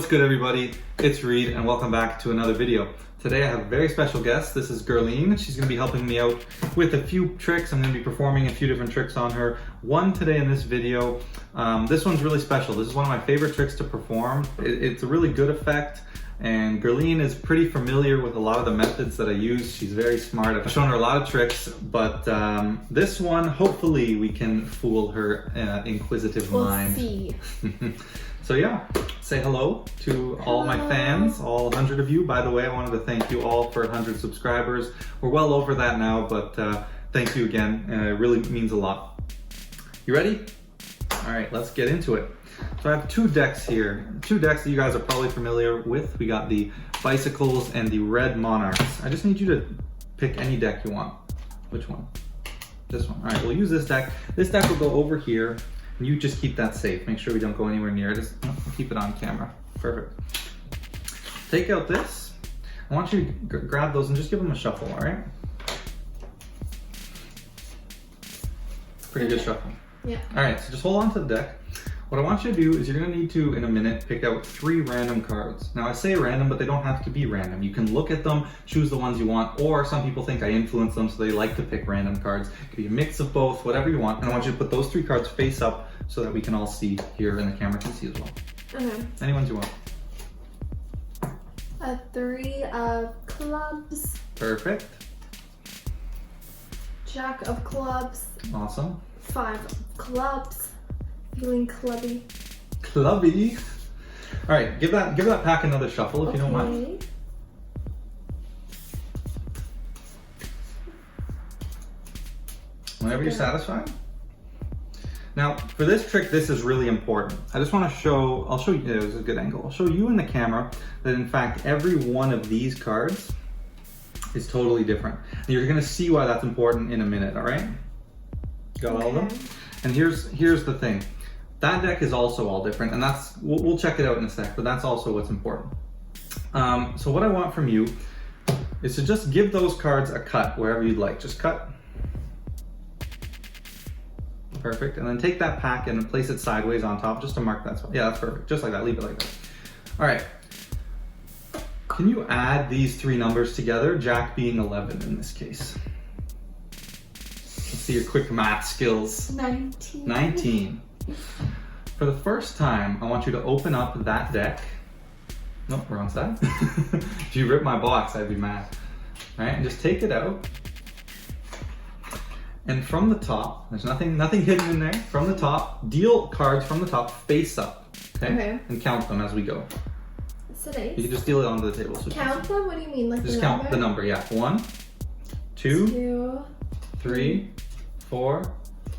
What's good, everybody? It's Reed and welcome back to another video. Today I have a very special guest. This is Gerline. She's going to be helping me out with a few tricks. I'm going to be performing a few different tricks on her. One today in this video. This one's really special. This is one of my favorite tricks to perform. It's a really good effect. And Gerline is pretty familiar with a lot of the methods that I use. She's very smart. I've shown her a lot of tricks, but this one, hopefully we can fool her inquisitive mind. See. So yeah, say hello to all my fans, all 100 of you. By the way, I wanted to thank you all for 100 subscribers. We're well over that now, but thank you again. It really means a lot. You ready? All right, let's get into it. So I have two decks here, two decks that you guys are probably familiar with. We got the Bicycles and the Red Monarchs. I just need you to pick any deck you want. Which one? This one. All right, we'll use this deck. This deck will go over here, and you just keep that safe. Make sure we don't go anywhere near it. Just keep it on camera. Perfect. Take out this. I want you to grab those and just give them a shuffle, all right? Pretty good shuffle. Yeah. All right, so just hold on to the deck. What I want you to do is you're going to need to, in a minute, pick out 3 random cards. Now I say random, but they don't have to be random. You can look at them, choose the ones you want, or some people think I influence them, so they like to pick random cards. It could be a mix of both, whatever you want. And I want you to put those 3 cards face up so that we can all see here and the camera can see as well. Okay. Any ones you want. A 3 of clubs. Perfect. Jack of clubs. Awesome. 5 of clubs. Feeling clubby. Clubby. All right, give that pack another shuffle if you don't mind. Whenever you're satisfied. Now, for this trick, this is really important. I just want to show, I'll show you, it was a good angle. I'll show you in the camera that in fact, every one of these cards is totally different. And you're going to see why that's important in a minute, all right? Got all of them? And here's the thing. That deck is also all different, and that's, we'll check it out in a sec, but that's also what's important. So what I want from you is to just give those cards a cut wherever you'd like. Just cut. Perfect. And then take that pack and place it sideways on top just to mark that spot. Yeah, that's perfect. Just like that. Leave it like that. All right. Can you add these 3 numbers together? Jack being 11 in this case. Let's see your quick math skills. 19. 19. For the first time, I want you to open up that deck. Nope, wrong side. If you rip my box, I'd be mad. All right, and just take it out. And from the top, there's nothing hidden in there. From the top, deal cards from the top face up. Okay? And count them as we go. It's an ace. You can just deal it onto the table. So count them? What do you mean? Like just the count number? the number, yeah. 1, 2, 3, 4,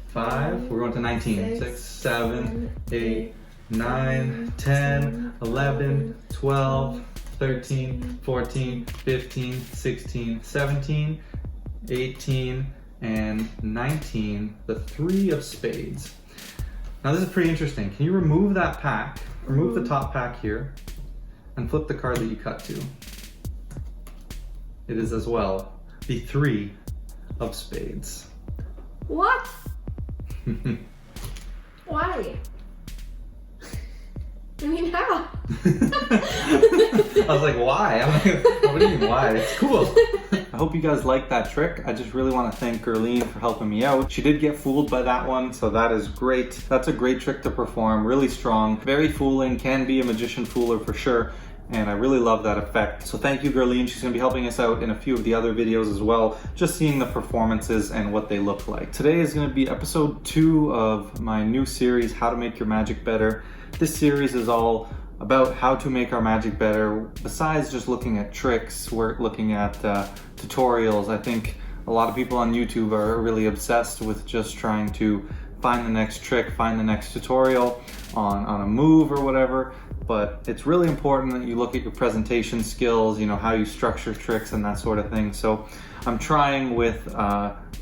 5. We're going to 19. 6, 7, 8, 9, 10, 11, 12, 13, 14, 15, 16, 17, 18, and 19, the 3 of spades. Now this is pretty interesting. Can you remove that pack, remove the top pack here, and flip the card that you cut to? It is as well the 3 of spades. What? Why? I mean, how? I was like, why? I'm like, what do you mean, why? It's cool. I hope you guys like that trick. I just really want to thank Gerline for helping me out. She did get fooled by that one, so that is great. That's a great trick to perform, really strong, very fooling, can be a magician fooler for sure. And I really love that effect. So thank you, Gerline. She's gonna be helping us out in a few of the other videos as well, just seeing the performances and what they look like. Today is gonna be episode 2 of my new series, How to Make Your Magic Better. This series is all about how to make our magic better. Besides just looking at tricks, we're looking at tutorials. I think a lot of people on YouTube are really obsessed with just trying to find the next trick, find the next tutorial on a move or whatever. But it's really important that you look at your presentation skills, you know, how you structure tricks and that sort of thing. So I'm trying with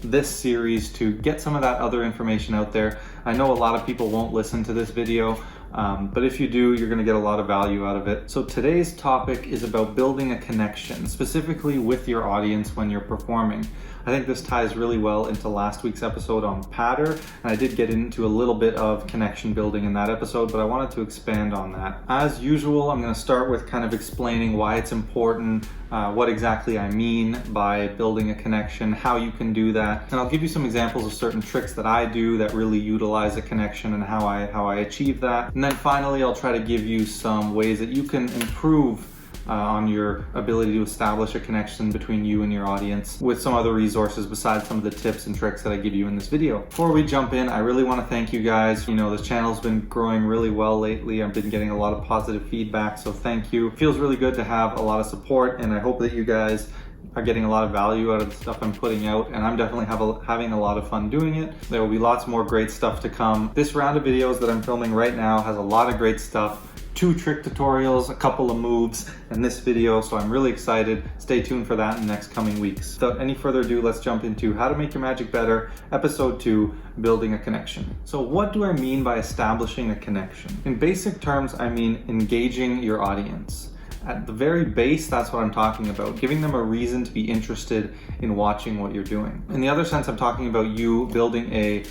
this series to get some of that other information out there. I know a lot of people won't listen to this video But if you do, you're going to get a lot of value out of it. So today's topic is about building a connection, specifically with your audience when you're performing. I think this ties really well into last week's episode on patter, and I did get into a little bit of connection building in that episode, but I wanted to expand on that. As usual, I'm going to start with kind of explaining why it's important, what exactly I mean by building a connection, how you can do that, and I'll give you some examples of certain tricks that I do that really utilize a connection and how I achieve that. And then finally, I'll try to give you some ways that you can improve on your ability to establish a connection between you and your audience with some other resources besides some of the tips and tricks that I give you in this video. Before we jump in, I really want to thank you guys. You know, this channel's been growing really well lately. I've been getting a lot of positive feedback, so thank you. It feels really good to have a lot of support, and I hope that you guys are getting a lot of value out of the stuff I'm putting out, and I'm definitely having a lot of fun doing it. There will be lots more great stuff to come. This round of videos that I'm filming right now has a lot of great stuff. 2 trick tutorials, a couple of moves in this video, so I'm really excited. Stay tuned for that in the next coming weeks. Without any further ado, let's jump into How to Make Your Magic Better, Episode 2, Building a Connection. So what do I mean by establishing a connection? In basic terms, I mean engaging your audience. At the very base, that's what I'm talking about, giving them a reason to be interested in watching what you're doing. In the other sense, I'm talking about you building a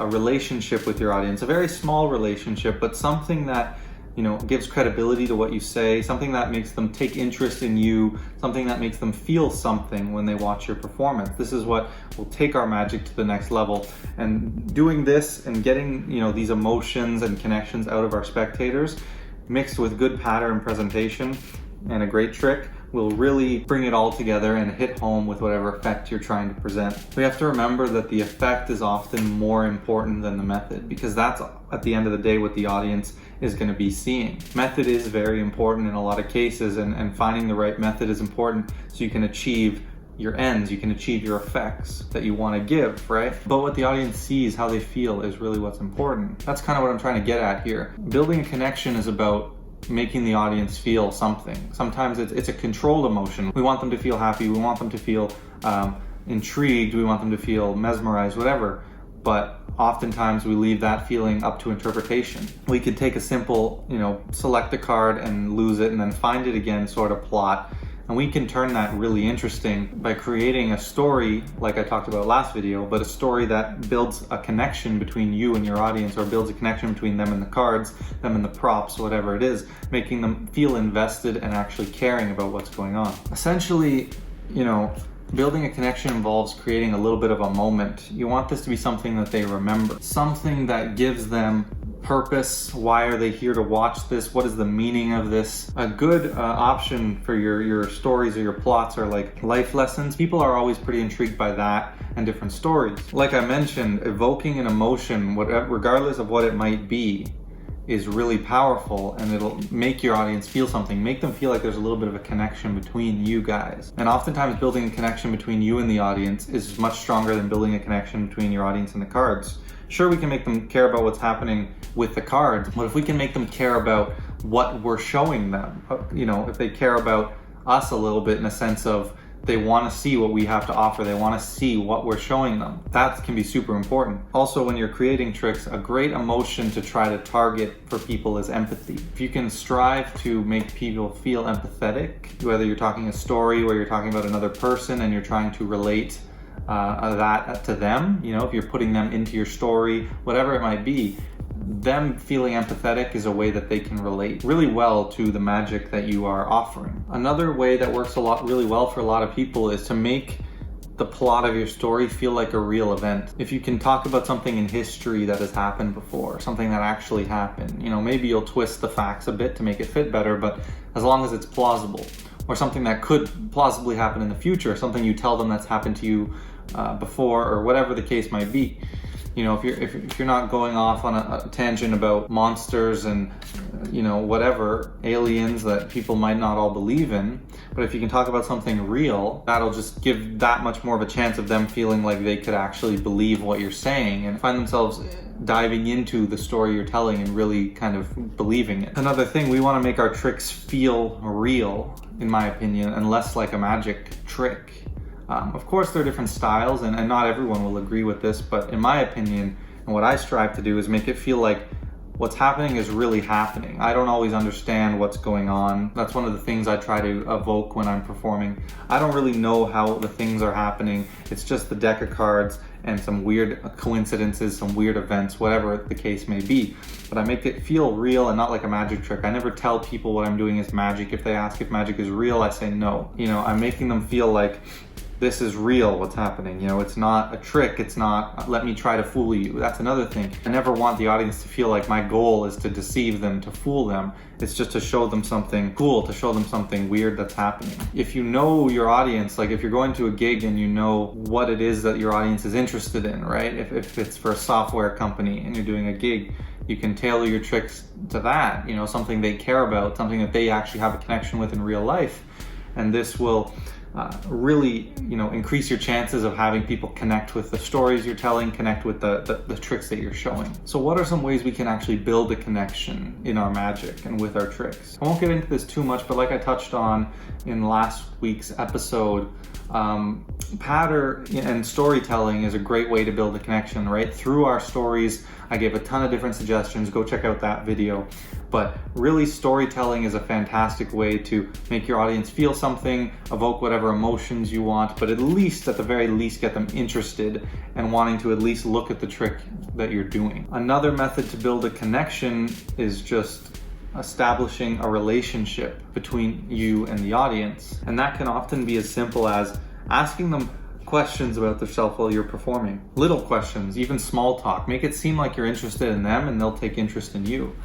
relationship with your audience, a very small relationship, but something that gives credibility to what you say, something that makes them take interest in you, something that makes them feel something when they watch your performance. This is what will take our magic to the next level. And doing this and getting, these emotions and connections out of our spectators, mixed with good pattern presentation and a great trick, will really bring it all together and hit home with whatever effect you're trying to present. We have to remember that the effect is often more important than the method, because that's at the end of the day what the audience is going to be seeing. Method is very important in a lot of cases, and finding the right method is important so you can achieve your ends, you can achieve your effects that you want to give, right? But what the audience sees, how they feel, is really what's important. That's kind of what I'm trying to get at here. Building a connection is about making the audience feel something. Sometimes it's a controlled emotion. We want them to feel happy, we want them to feel intrigued, we want them to feel mesmerized, whatever. But oftentimes we leave that feeling up to interpretation. We could take a simple, select a card and lose it and then find it again sort of plot. And we can turn that really interesting by creating a story, like I talked about last video, but a story that builds a connection between you and your audience, or builds a connection between them and the cards, them and the props, whatever it is, making them feel invested and actually caring about what's going on. Essentially, building a connection involves creating a little bit of a moment. You want this to be something that they remember, something that gives them purpose. Why are they here to watch this? What is the meaning of this? A good option for your stories or your plots are like life lessons. People are always pretty intrigued by that and different stories. Like I mentioned, evoking an emotion, regardless of what it might be, is really powerful, and it'll make your audience feel something, make them feel like there's a little bit of a connection between you guys. And oftentimes building a connection between you and the audience is much stronger than building a connection between your audience and the cards. Sure, we can make them care about what's happening with the cards, but if we can make them care about what we're showing them, if they care about us a little bit in a sense of they want to see what we have to offer, they want to see what we're showing them, that can be super important. Also, when you're creating tricks, a great emotion to try to target for people is empathy. If you can strive to make people feel empathetic, whether you're talking a story where you're talking about another person and you're trying to relate that to them, if you're putting them into your story, whatever it might be, them feeling empathetic is a way that they can relate really well to the magic that you are offering. Another way that works really well for a lot of people is to make the plot of your story feel like a real event. If you can talk about something in history that has happened before, something that actually happened, maybe you'll twist the facts a bit to make it fit better, but as long as it's plausible, or something that could plausibly happen in the future, something you tell them that's happened to you before, or whatever the case might be. If you're not going off on a tangent about monsters and whatever, aliens that people might not all believe in, but if you can talk about something real, that'll just give that much more of a chance of them feeling like they could actually believe what you're saying and find themselves diving into the story you're telling and really kind of believing it. Another thing, we want to make our tricks feel real, in my opinion, and less like a magic trick. Of course, there are different styles, and not everyone will agree with this, but in my opinion, and what I strive to do is make it feel like what's happening is really happening. I don't always understand what's going on. That's one of the things I try to evoke when I'm performing. I don't really know how the things are happening. It's just the deck of cards and some weird coincidences, some weird events, whatever the case may be. But I make it feel real and not like a magic trick. I never tell people what I'm doing is magic. If they ask if magic is real, I say no. You know, I'm making them feel like this is real, what's happening. You know, it's not a trick. It's not, let me try to fool you. That's another thing. I never want the audience to feel like my goal is to deceive them, to fool them. It's just to show them something cool, to show them something weird that's happening. If you know your audience, like if you're going to a gig and you know what it is that your audience is interested in, right? If it's for a software company and you're doing a gig, you can tailor your tricks to that, you know, something they care about, something that they actually have a connection with in real life. And this will really, you know, increase your chances of having people connect with the stories you're telling, connect with the tricks that you're showing. So what are some ways we can actually build a connection in our magic and with our tricks? I won't get into this too much, but like I touched on in last week's episode, pattern and storytelling is a great way to build a connection, right? Through our stories, I gave a ton of different suggestions. Go check out that video. But really, storytelling is a fantastic way to make your audience feel something, evoke whatever emotions you want, but at the very least, get them interested and wanting to at least look at the trick that you're doing. Another method to build a connection is just establishing a relationship between you and the audience. And that can often be as simple as asking them questions about themselves while you're performing. Little questions, even small talk. Make it seem like you're interested in them and they'll take interest in you.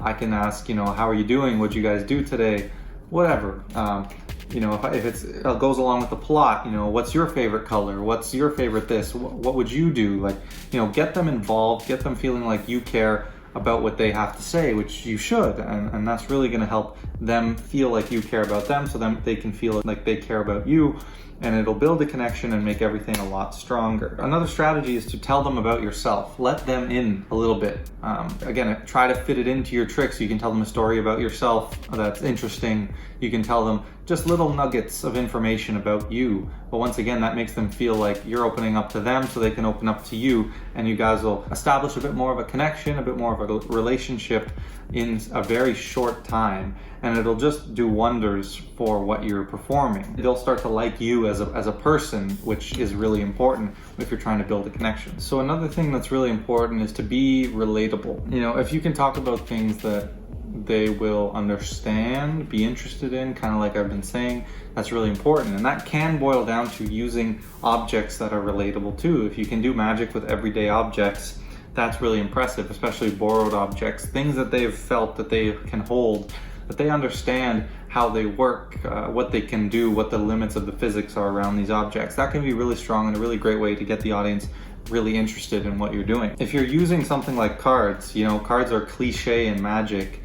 I can ask, you know, how are you doing? What'd you guys do today? Whatever. You know, if it goes along with the plot, you know, what's your favorite color? What's your favorite this? What would you do? Like, you know, get them involved, get them feeling like you care about what they have to say, which you should, and that's really going to help them feel like you care about them, so then they can feel like they care about you, and it'll build a connection and make everything a lot stronger. Another strategy is to tell them about yourself. Let them in a little bit. Again, try to fit it into your tricks. You can tell them a story about yourself that's interesting. You can tell them just little nuggets of information about you. But once again, that makes them feel like you're opening up to them so they can open up to you, and you guys will establish a bit more of a connection, a bit more of a relationship in a very short time, and it'll just do wonders for what you're performing. They'll start to like you as a person, which is really important if you're trying to build a connection. So another thing that's really important is to be relatable. You know, if you can talk about things that they will understand, be interested in, kind of like I've been saying, that's really important. And that can boil down to using objects that are relatable too. If you can do magic with everyday objects, that's really impressive, especially borrowed objects, things that they've felt that they can hold, that they understand how they work, what they can do, what the limits of the physics are around these objects. That can be really strong and a really great way to get the audience really interested in what you're doing. If you're using something like cards, you know, cards are cliche in magic,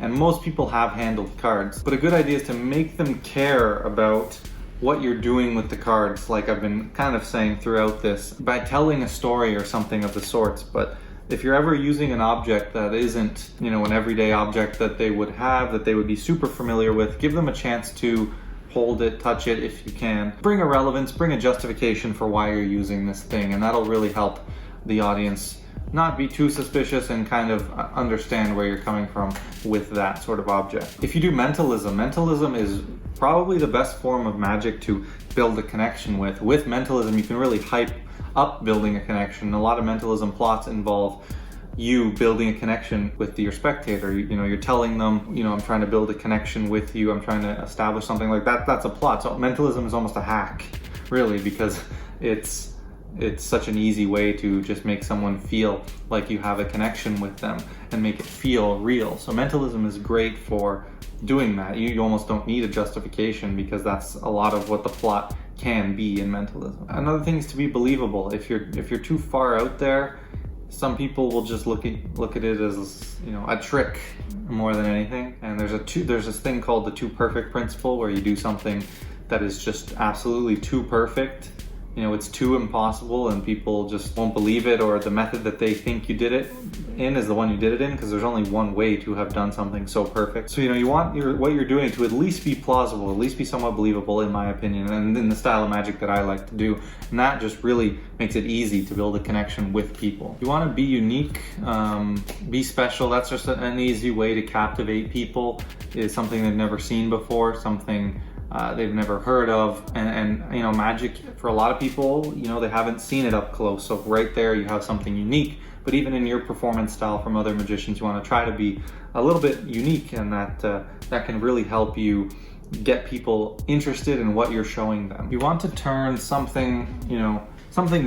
and most people have handled cards, but a good idea is to make them care about what you're doing with the cards, like I've been kind of saying throughout this, by telling a story or something of the sorts. But if you're ever using an object that isn't, you know, an everyday object that they would have, that they would be super familiar with, give them a chance to hold it, touch it if you can. Bring a relevance, bring a justification for why you're using this thing, and that'll really help the audience not be too suspicious and kind of understand where you're coming from with that sort of object. If you do mentalism, mentalism is probably the best form of magic to build a connection with. With mentalism, you can really hype up building a connection. A lot of mentalism plots involve you building a connection with your spectator. You know, you're telling them, you know, I'm trying to build a connection with you, I'm trying to establish something like that. That's a plot. So mentalism is almost a hack, really, because it's such an easy way to just make someone feel like you have a connection with them and make it feel real. So mentalism is great for doing that. You almost don't need a justification, because that's a lot of what the plot can be in mentalism. Another thing is to be believable. If you're too far out there, some people will just look at it as, you know, a trick more than anything. And there's this thing called the too perfect principle, where you do something that is just absolutely too perfect, it's too impossible and people just won't believe it, or the method that they think you did it in is the one you did it in, because there's only one way to have done something so perfect. So you want what you're doing to at least be plausible, at least be somewhat believable, in my opinion, and in the style of magic that I like to do. And that just really makes it easy to build a connection with people. You want to be unique, be special. That's just an easy way to captivate people, is something they've never seen before, something they've never heard of, and magic for a lot of people, they haven't seen it up close. So right there you have something unique. But even in your performance style from other magicians, you want to try to be a little bit unique, and that can really help you get people interested in what you're showing them. You want to turn something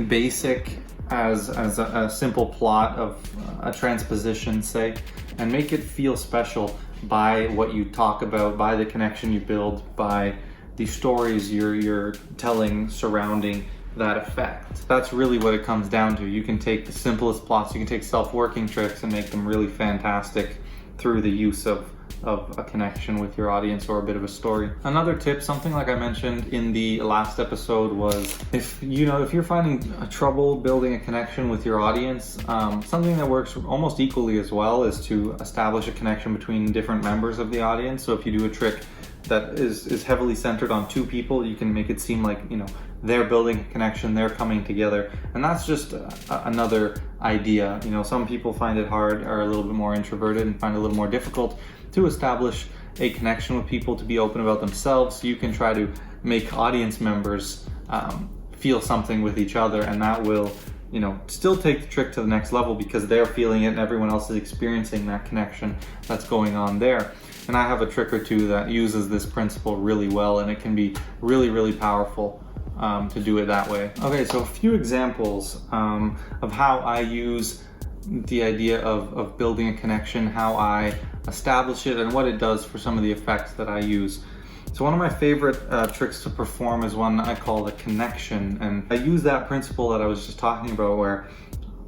basic as a simple plot of a transposition, say, and make it feel special by what you talk about, by the connection you build, by the stories you're telling surrounding that effect. That's really what it comes down to. You can take the simplest plots, you can take self-working tricks and make them really fantastic through the use of a connection with your audience or a bit of a story. Another tip, something like I mentioned in the last episode, was if you're finding trouble building a connection with your audience, something that works almost equally as well is to establish a connection between different members of the audience. So if you do a trick that is heavily centered on two people, you can make it seem like they're building a connection, they're coming together. And that's just another idea. Some people find it hard, are a little bit more introverted, and find it a little more difficult to establish a connection with people, to be open about themselves. You can try to make audience members feel something with each other, and that will still take the trick to the next level, because they're feeling it and everyone else is experiencing that connection that's going on there. And I have a trick or two that uses this principle really well, and it can be really, really powerful to do it that way. Okay, so a few examples of how I use the idea of building a connection, how I establish it, and what it does for some of the effects that I use. So one of my favorite tricks to perform is one I call the connection, and I use that principle that I was just talking about, where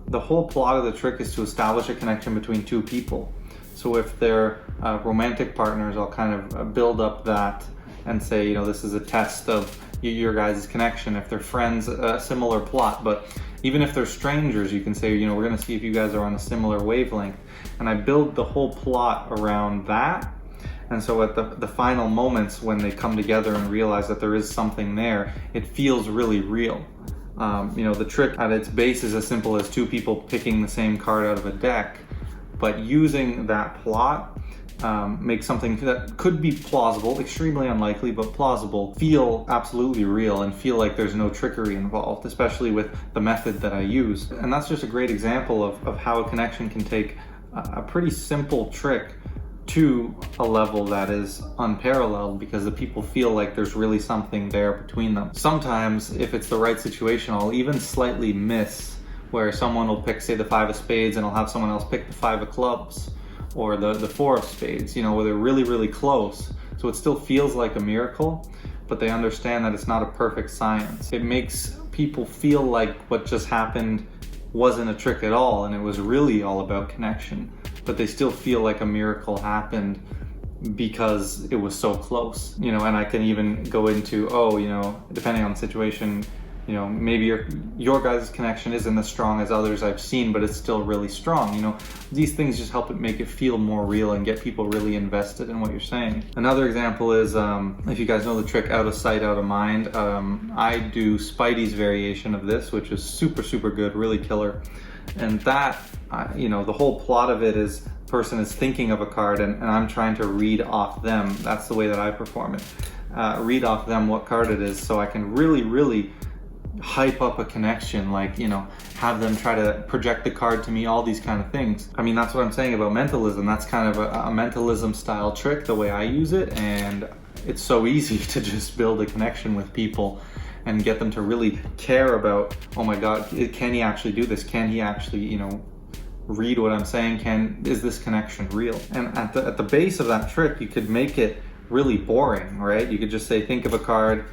the whole plot of the trick is to establish a connection between two people. So if they're romantic partners, I'll kind of build up that and say, this is a test of your guys' connection. If they're friends, a similar plot. But even if they're strangers, you can say, we're going to see if you guys are on a similar wavelength. And I build the whole plot around that. And so at the final moments, when they come together and realize that there is something there, it feels really real. The trick at its base is as simple as two people picking the same card out of a deck, but using that plot makes something that could be plausible, extremely unlikely, but plausible, feel absolutely real and feel like there's no trickery involved, especially with the method that I use. And that's just a great example of how a connection can take a pretty simple trick to a level that is unparalleled, because the people feel like there's really something there between them. Sometimes, if it's the right situation, I'll even slightly miss, where someone will pick, say, the 5 of spades, and I'll have someone else pick the 5 of clubs, or the 4 of spades, where they're really, really close. So it still feels like a miracle, but they understand that it's not a perfect science. It makes people feel like what just happened wasn't a trick at all, and it was really all about connection. But they still feel like a miracle happened because it was so close. And I can even go into, depending on the situation, maybe your guys' connection isn't as strong as others I've seen, but it's still really strong. These things just help it make it feel more real and get people really invested in what you're saying. Another example is, if you guys know the trick out of sight, out of mind, I do Spidey's variation of this, which is super, super good, really killer. And that, the whole plot of it is the person is thinking of a card, and I'm trying to read off them. That's the way that I perform it. Read off them what card it is, so I can really, really hype up a connection, like, have them try to project the card to me, all these kind of things. I mean, that's what I'm saying about mentalism. That's kind of a mentalism style trick, the way I use it, and it's so easy to just build a connection with people and get them to really care about, oh my God, can he actually do this? Can he actually, read what I'm saying? Is this connection real? And at the base of that trick, you could make it really boring, right? You could just say, think of a card,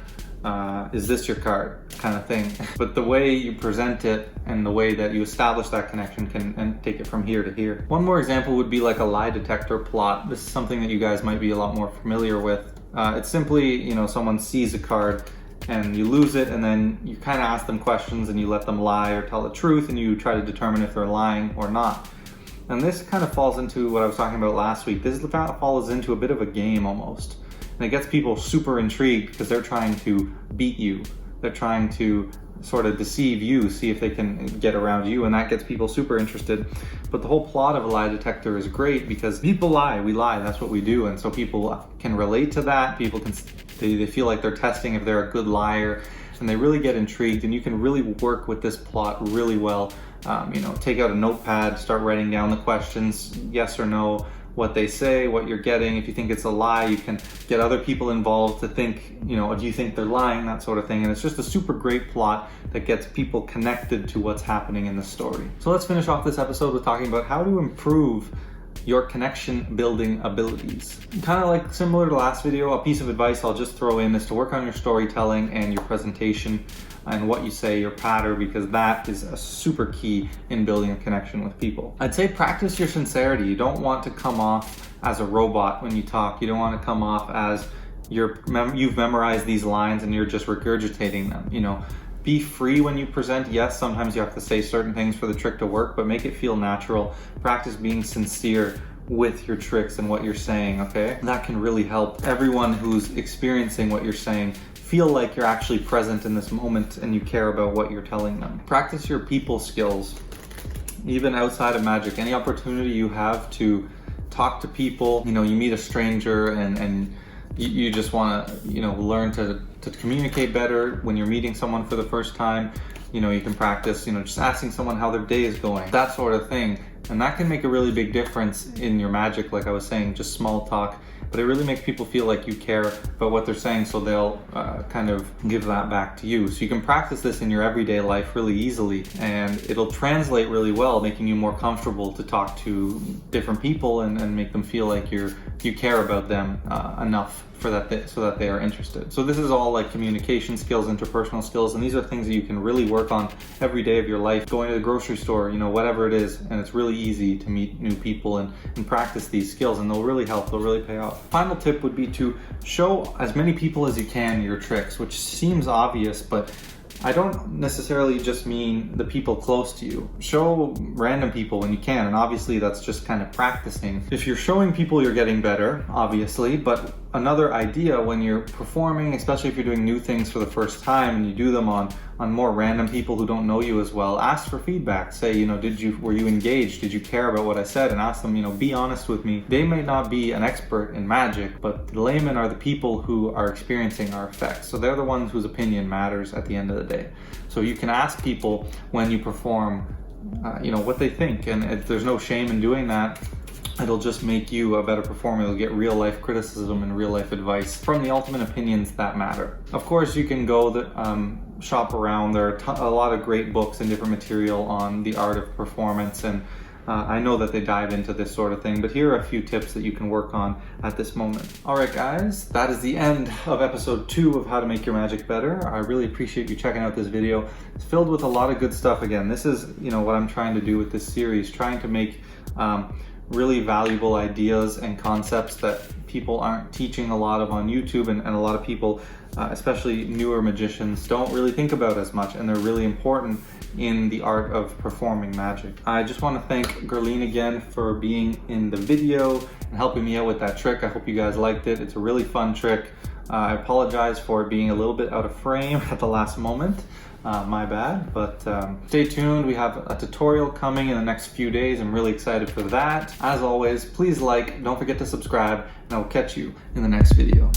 is this your card, kind of thing. But the way you present it and the way that you establish that connection can take it from here to here. One more example would be like a lie detector plot. This is something that you guys might be a lot more familiar with. It's simply, someone sees a card and you lose it, and then you kind of ask them questions and you let them lie or tell the truth, and you try to determine if they're lying or not. And this kind of falls into what I was talking about last week. This falls into a bit of a game almost. And it gets people super intrigued because they're trying to beat you. They're trying to sort of deceive you, see if they can get around you, and that gets people super interested. But the whole plot of a lie detector is great because people lie, we lie, that's what we do, and so people can relate to that. People can, they feel like they're testing if they're a good liar, and they really get intrigued, and you can really work with this plot really well. Take out a notepad, start writing down the questions, yes or no, what they say, what you're getting. If you think it's a lie, you can get other people involved to think, do you think they're lying, that sort of thing. And it's just a super great plot that gets people connected to what's happening in the story. So let's finish off this episode with talking about how to improve your connection building abilities. Kind of like similar to last video, a piece of advice I'll just throw in is to work on your storytelling and your presentation and what you say, your pattern, because that is a super key in building a connection with people. I'd say practice your sincerity. You don't want to come off as a robot when you talk. You don't want to come off as you've memorized these lines and you're just regurgitating them. Be free when you present. Yes, sometimes you have to say certain things for the trick to work, but make it feel natural. Practice being sincere with your tricks and what you're saying, okay? That can really help everyone who's experiencing what you're saying feel like you're actually present in this moment and you care about what you're telling them. Practice your people skills, even outside of magic. Any opportunity you have to talk to people, you meet a stranger and you just want to, learn to communicate better when you're meeting someone for the first time. You can practice, just asking someone how their day is going, that sort of thing. And that can make a really big difference in your magic, like I was saying, just small talk. But it really makes people feel like you care about what they're saying, so they'll kind of give that back to you. So you can practice this in your everyday life really easily, and it'll translate really well, making you more comfortable to talk to different people and make them feel like you care about them enough so that they are interested. So this is all like communication skills, interpersonal skills, and these are things that you can really work on every day of your life. Going to the grocery store, whatever it is, and it's really easy to meet new people and practice these skills, and they'll really help, they'll really pay off. Final tip would be to show as many people as you can your tricks, which seems obvious, but I don't necessarily just mean the people close to you. Show random people when you can, and obviously that's just kind of practicing. If you're showing people, you're getting better, obviously, but another idea when you're performing, especially if you're doing new things for the first time and you do them on more random people who don't know you as well, ask for feedback. Say, were you engaged? Did you care about what I said? And ask them, be honest with me. They may not be an expert in magic, but the laymen are the people who are experiencing our effects. So they're the ones whose opinion matters at the end of the day. So you can ask people when you perform, what they think. And if there's no shame in doing that, it'll just make you a better performer. You'll get real life criticism and real life advice from the ultimate opinions that matter. Of course, you can go shop around. There are a lot of great books and different material on the art of performance, and I know that they dive into this sort of thing, but here are a few tips that you can work on at this moment. Alright guys, that is the end of episode 2 of How to Make Your Magic Better. I really appreciate you checking out this video. It's filled with a lot of good stuff. Again, this is what I'm trying to do with this series, trying to make really valuable ideas and concepts that people aren't teaching a lot of on YouTube, and a lot of people, especially newer magicians, don't really think about as much, and they're really important in the art of performing magic. I just want to thank Gerline again for being in the video and helping me out with that trick. I hope you guys liked it. It's a really fun trick. I apologize for it being a little bit out of frame at the last moment. My bad, but stay tuned. We have a tutorial coming in the next few days. I'm really excited for that. As always, please don't forget to subscribe, and I will catch you in the next video.